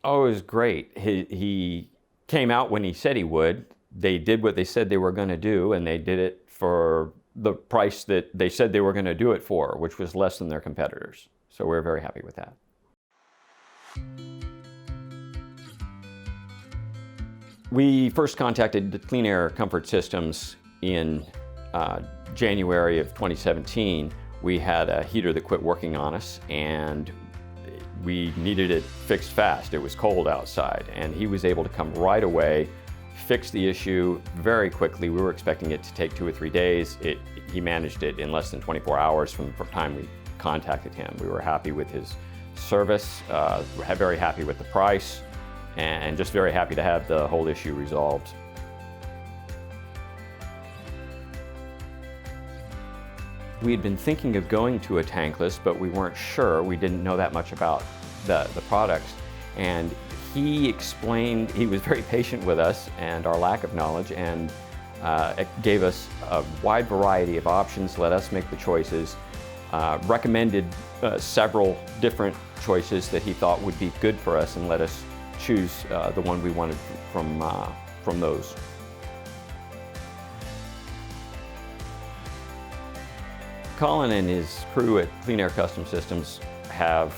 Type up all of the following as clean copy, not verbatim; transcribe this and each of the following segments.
Oh, it was great. He came out when he said he would. They did what they said they were going to do, and they did it for the price that they said they were going to do it for, which was less than their competitors. So we're very happy with that. We first contacted the Clean Air Comfort Systems in January of 2017. We had a heater that quit working on us, and we needed it fixed fast. It was cold outside, and he was able to come right away, fix the issue very quickly. We were expecting it to take 2 or 3 days. He managed it in less than 24 hours from the time we contacted him. We were happy with his service, very happy with the price, and just very happy to have the whole issue resolved. We had been thinking of going to a tankless, but we weren't sure. We didn't know that much about the products. And he explained, he was very patient with us and our lack of knowledge, and gave us a wide variety of options, let us make the choices, recommended several different choices that he thought would be good for us, and let us choose the one we wanted from those. Colin and his crew at Clean Air Custom Systems have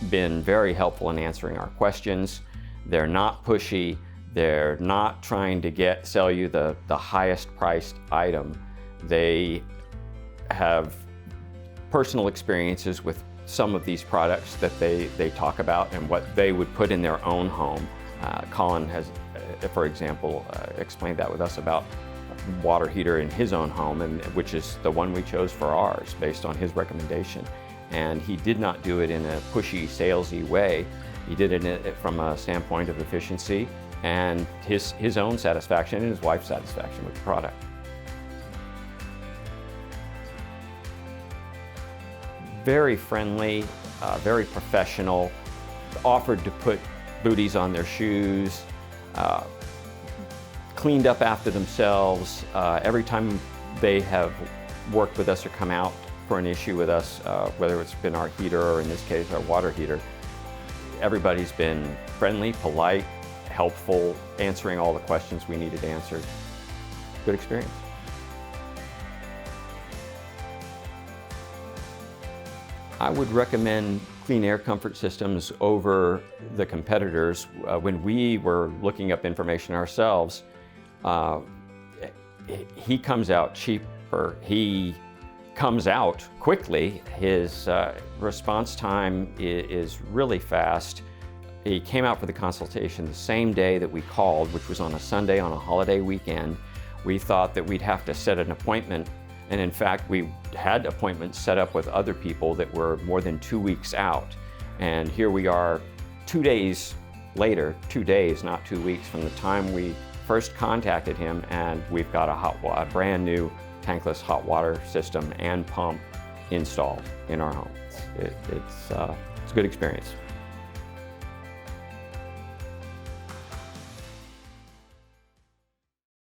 been very helpful in answering our questions. They're not pushy. They're not trying to sell you the highest priced item. They have personal experiences with some of these products that they talk about and what they would put in their own home. Colin has, for example, explained that with us about water heater in his own home, and which is the one we chose for ours based on his recommendation. And he did not do it in a pushy, salesy way. He did it from a standpoint of efficiency and his own satisfaction and his wife's satisfaction with the product. Very friendly, very professional, offered to put booties on their shoes, cleaned up after themselves. Every time they have worked with us or come out for an issue with us, whether it's been our heater or in this case our water heater, everybody's been friendly, polite, helpful, answering all the questions we needed answered. Good experience. I would recommend Clean Air Comfort Systems over the competitors. When we were looking up information ourselves, he comes out cheaper. He comes out quickly. His response time is really fast. He came out for the consultation the same day that we called, which was on a Sunday on a holiday weekend. We thought that we'd have to set an appointment, and in fact we had appointments set up with other people that were more than 2 weeks out. And here we are 2 days later, 2 days, not 2 weeks from the time we first contacted him, and we've got a brand new tankless hot water system and pump installed in our home. It's a good experience.